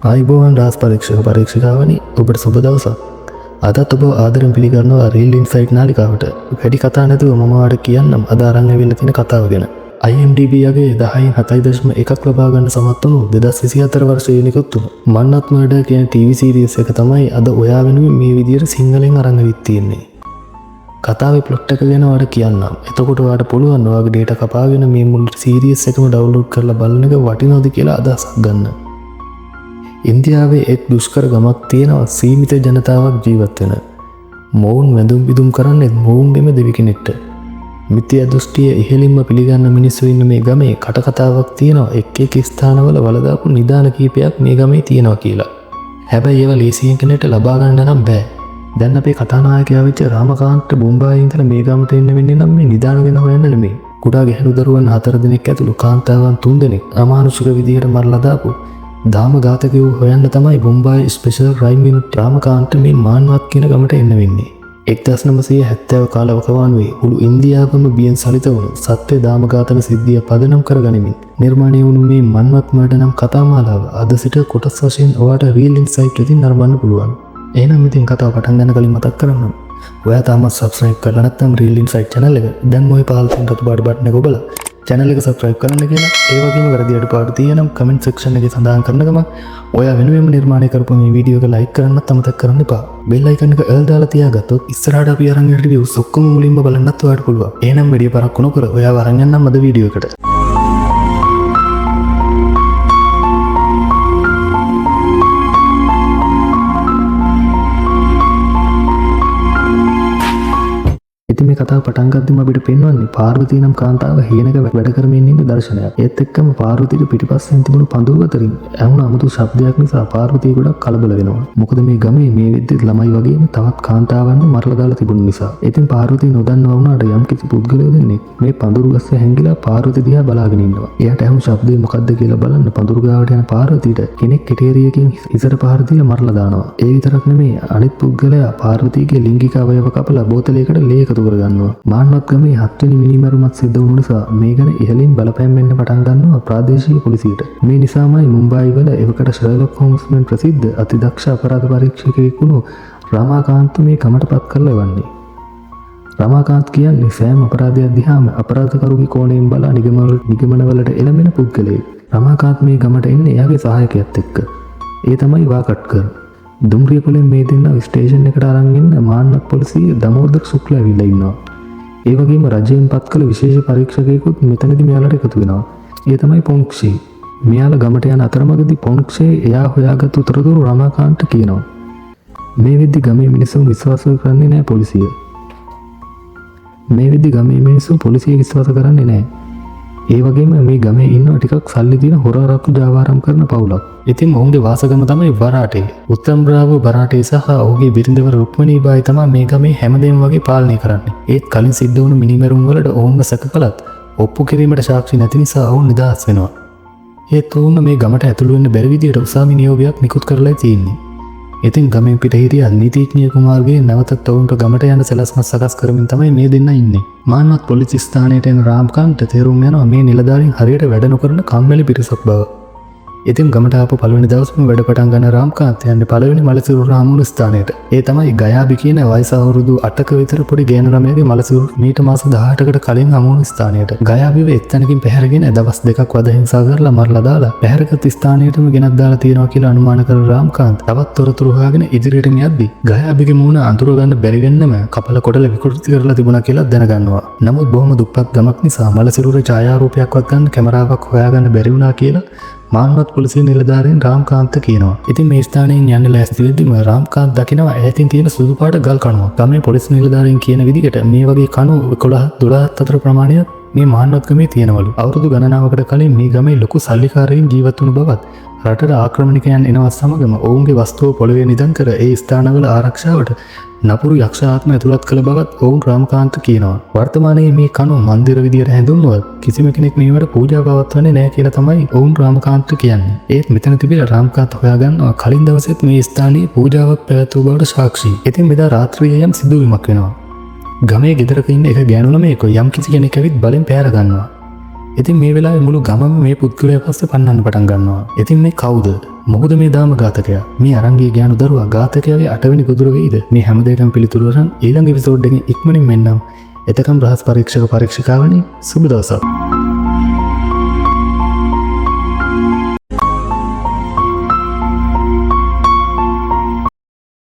ආයිබෝවන් රාස් පරීක්ෂක පරීක්ෂිකාවනි ඔබට සුබ දවසක්. අදත් ඔබ ආදරෙන් පිළිගන්නවා රීල් ඉන්සයිට් නාලිකාවට. වැඩි කතා නැතුව මම ඔයාලට කියන්නම් අද අරන් ඇවිල්ලා තියෙන කතාව ගැන. IMDb යගේ 10.7.1 ලබා ගන්න සමත් වුණු 2024 වර්ෂයේ නිකුත් වුණු මන්නත් මර්ඩර් කියන TV සීරීස් එක තමයි අද ඔයා වෙනුවෙන් මේ විදියට සිංහලෙන් අරන් ඇවිත් තියෙන්නේ. කතාවේ ප්ලොට් එක ගැන ඔයාලට කියන්නම්. එතකොට ඔයාලට පුළුවන් ඔයාගේ data කපාගෙන මේ මුළු සීරීස් එකම ඩවුන්ලෝඩ් කරලා බලන එක වටිනවද කියලා අදහසක් ගන්න. ඉන්දියාවේ එක් දුෂ්කර ගමක් තියෙනවා සීමිත ජනතාවක් ජීවත් වෙන. මොවුන් වැඳුම් පිදුම් කරන්නේ මොවුන්ගේම දෙවි කෙනෙක්ට. මිත්‍යා දෘෂ්ටිය ඉහළින්ම පිළිගන්න මිනිස්සු ඉන්න මේ ගමේ කටකතාවක් තියෙනවා එක් එක් ස්ථානවල වලදාපු නිදාන කීපයක් මේ ගමේ තියෙනවා කියලා. හැබැයි ඒවා ලේසියෙන් කෙනෙක්ට ලබා ගන්න නම් බෑ. දැන් අපේ කතානායකයා වෙච්ච රාමකාන්ත බොම්බායින් ඉඳලා මේ ගමට එන්න වෙන්නේ නම් මේ නිදාන ගැන හොයන්න නෙමෙයි. කුඩා ගැහැණු දරුවන් 4 දෙනෙක් ඇතුළු කාන්තාවන් 3 දෙනෙක් අමානුෂික විදියට මරලා දාපු දාම ඝාතකයෝ හොයන්න තමයි බොම්බායි ස්පෙෂල් ක්‍රයිම් යුනිට් රාමකාන්ත මේ මාන්වත් කියන ගමට එන්න වෙන්නේ. 1970 කාලවකවානුවේ මුළු ඉන්දියාවම බියෙන් සලිත වුණු සත්‍ය දාම ඝාතක සිද්ධිය පදනම් කර ගනිමින් නිර්මාණය වුණු මේ මන්වත් මර්ඩර් නම් කතාමාලාව අද සිට කොටස් වශයෙන් ඔයාලට රීල් ඉන්සයිට් එකකින් නරඹන්න පුළුවන්. එහෙනම් ඉතින් කතාව පටන් ගන්න කලින් මතක් කරගන්න. ඔයා තාමත් subscribe කරලා නැත්නම් රීල් ඉන්සයිට් channel එක දැන් මොයි පහළ තියෙන රතු පාට බටන් එක ඔබලා channel එක subscribe කරන්න කියලා ඒ වගේම වැරදි අඩුපාඩු තියෙනම් comment section එකේ සඳහන් කරන ගමන් ඔයා වෙනුවෙන්ම නිර්මාණය කරපු මේ වීඩියෝ එක like කරන්නත් අමතක කරන්න එපා. bell icon එක all දාලා තියාගත්තොත් ඉස්සරහට අපි අරන් යන reviews ඔක්කොම මුලින්ම බලන්නත් ඔයාලට පුළුවන්. එහෙනම් වීඩියෝ පරක්කු නොකර ඔයා අරන් යන්නම් අද වීඩියෝ එකට. මේ කතාව පටන් ගද්දිම අපිට පෙන්වන්නේ පාර්වතී නම් කාන්තාව හේනක වැඩ කරමින් ඉන්න දර්ශනයක්. ඒත් එක්කම පාර්වතීට පිටිපස්සෙන් තිබුණු පඳුරු අතරින් ඇහුණ අමුතු ශබ්දයක් නිසා පාර්වතී ගොඩක් කලබල වෙනවා. මොකද මේ ගමේ මේ වෙද්දි ළමයි වගේම තවත් කාන්තාවන්ව මරලා දාලා තිබුණ නිසා. ඉතින් පාර්වතී නොදන්නවා වුණාට යම් කිසි පුද්ගලයෙක් දෙන්නේ මේ පඳුරු ගස්ස හැංගිලා පාර්වතී දිහා බලාගෙන ඉන්නවා. එයාට ඇහුණු ශබ්දේ මොකද්ද කියලා බලන්න පඳුරු ගාවට යන පාර්වතීට කෙනෙක් කෙටේරියකින් ඉසර පහර දීලා මරලා දානවා. ඒ විතරක් නෙමෙයි අනිත් පුද්ගලයා පාර්වතීගේ ලිංගික අවයව කපලා බෝතලයකට ලේ එකතු කරගන්නවා. මාන්වත් ගමේ 7 වෙනි මිනිමරුමක් සිද්ධ වුණු නිසා මේ ගැන ඉහළින් බලපෑම් වෙන්න පටන් ගන්නවා ප්‍රාදේශීය පොලිසියට. මේ නිසාමයි මුම්බායි වල එවකට ෂර්ලොක් හෝම්ස් මෙන් ප්‍රසිද්ධ අතිදක්ෂ අපරාධ පරීක්ෂකයෙක් වුණු රාමකාන්ත මේ ගමට පත් කරලා එවන්නේ. රාමකාන්ත කියන්නේ සෑම අපරාධයක් දිහාම අපරාධකරුගේ කෝණයෙන් බලා නිගමනවලට එළඹෙන පුද්ගලයෙක්. රාමකාන්ත මේ ගමට එන්නේ එයාගේ සහායකයෙක් එක්ක. ඒ තමයි වාකට්කර්. දුම්රිය පොලෙන් මේ දෙන්න ස්ටේෂන් එකට අරන් එන්න මාන්නත් පොලිසිය දමෝදර ශුක්ලා ඇවිල්ලා ඉන්නවා. ඒ වගේම රජයෙන් පත් කළ විශේෂ පරීක්ෂකයෙකුත් මෙතනදී මෙයාලට එකතු වෙනවා. ඒ තමයි පොන්ක්ෂේ. මෙයාලා ගමට යන අතරමඟදී පොන්ක්ෂේ එයා හොයාගත්තු උතරතුරු රාමකාන්ත කියනවා. මේ වෙද්දි ගමේ මිනිස්සු විශ්වාස කරන්නේ නැහැ පොලිසිය. මේ වෙද්දි ගමේ මිනිස්සු පොලිසිය විශ්වාස කරන්නේ නැහැ. ඒ වගේම මේ ගමේ ඉන්නවා ටිකක් සල්ලි දින හොරාරක්කු ජාවාරම් කරන පවුලක්. ඉතින් ඔවුන්ගේ වාසගම තමයි වරාටේ. උත්තම් බ්‍රාවෝ බරාටේ සහ ඔහුගේ බිරිඳවර රුක්මනී බායි තමයි මේ ගමේ හැමදේම වගේ පාලනය කරන්නේ. ඒත් කලින් සිද්ධ වුණු මිනිමරුන් වලට ඔවුන්ව සැක කළත් ඔප්පු කිරීමට සාක්ෂි නැති නිසා ඔවුන් නිදහස් වෙනවා. ඒත් ඔවුන් මේ ගමට ඇතුළු වෙන්න බැරි විදියට උසාවි නියෝගයක් නිකුත් කරලා තියෙන්නේ. ඉතින් ගමෙන් පිට හිටිය නීතිඥ කුමාරගේ නැවතත් ඔවුන්ට ගමට යන සැලැස්ම සකස් කරමින් තමයි මේ දෙන්න ඉන්නේ. මාන්වත් පොලිස් ස්ථානයට එන රාම්කාන්ත තේරුම් යනවා මේ නිලධාරීන් හරියට වැඩ නොකරන කම්මැලි පිරිසක් බව. ඉතින් ගමට ආපු පළවෙනි දවසේම වැඩ පටන් ගන්න රාම්කාන්ත යන්නේ පළවෙනි මලසිරු රාමුණු ස්ථානයට. ඒ තමයි ගයාබි කියන වයස අවුරුදු 8ක විතර පොඩි ගෑනු ළමයාගේ මලසිරු මීට මාස 18කට කලින් හමුණු ස්ථානයට. ගයාබිව එක්තැනකින් පැහැරගෙන දවස් දෙකක් වද හිංසා කරලා මරලා දාලා පැහැරගත් ස්ථානයටම ගෙනත් දාලා තියෙනවා කියලා අනුමාන කරන රාම්කාන්ත තවත් තොරතුරු හොයාගෙන ඉදිරියට යද්දි ගයාබිගේ මූණ අඳුර ගන්න බැරි වෙන්නම කපල කොටල විකෘති කරලා තිබුණා කියලා දැනගන්නවා. නමුත් බොහොම දුප්පත් ගමක් නිසා මලසිරුවේ ඡායාරූපයක්වත් ගන්න කැමරාවක් හොයාගන්න බැරි වුණා කියලා මාන්වත් පොලිසිය නිලධාරීන් රාම්කාන්ත කියනවා. ඉතින් මේ ස්ථානයෙන් යන්න ලෑස්ති වෙද්දිම රාම්කාන්ත දකිනවා ඈතින් තියෙන සුදු පාට ගල් කණුවක්. ගමේ පොලිස් නිලධාරීන් කියන විදිහට මේ වගේ කණු 11 12 අතර ප්‍රමාණයක් මේ මාන්වත් ගමේ තියෙනවලු. අවුරුදු ගණනාවකට කලින් මේ ගමේ ලොකු සල්ලිකාරයින් ජීවත් වුණු බවත් රටට ආක්‍රමණිකයන් එනවත් සමගම ඔවුන්ගේ වස්තුව පොළවේ නිදන් කර ඒ ස්ථානවල ආරක්ෂාවට නපුරු යක්ෂාත්ම ඇතුළත් කළ බවත් ඔවුන් රාමකාන්ත කියනවා. වර්තමානයේ මේ කණු මන්දිර විදියට හැඳුන්වුවත් කිසිම කෙනෙක් මේවට පූජා පවත්වන්නේ නැහැ කියලා තමයි ඔවුන් රාමකාන්ත කියන්නේ. ඒත් මෙතන තිබිලා රාමකාන්ත හොයාගන්නවා කලින් දවසෙත් මේ ස්ථානයේ පූජාවක් පැවැත්වූ බවට සාක්ෂි. ඉතින් මෙදා රාත්‍රියේ යම් සිදුවීමක් වෙනවා. ගමේ ගෙදරක ඉන්න එක ගෑනු ළමයෙක් යම් කිසි කෙනෙක් ඇවිත් බලෙන් පැහැර ගන්නවා. ඉතින් මේ වෙලාවේ මුළු ගමම මේ පුද්ගලයා පස්සේ පන්නන්න පටන් ගන්නවා. ඉතින් මේ කවුද? මොකද මේ දාම ඝාතකයා? මේ අරංගී ගෑනු දරුවා ඝාතකයාගේ 8 වෙනි ගොදුර වෙයිද? මේ හැම දෙයකම පිළිතුරු අරන් ඊළඟ එපිසෝඩ් එකෙන් ඉක්මනින් මෙන්නම්. එතකම් රහස් පරීක්ෂක පරීක්ෂිකාවනි සුබ දවසක්.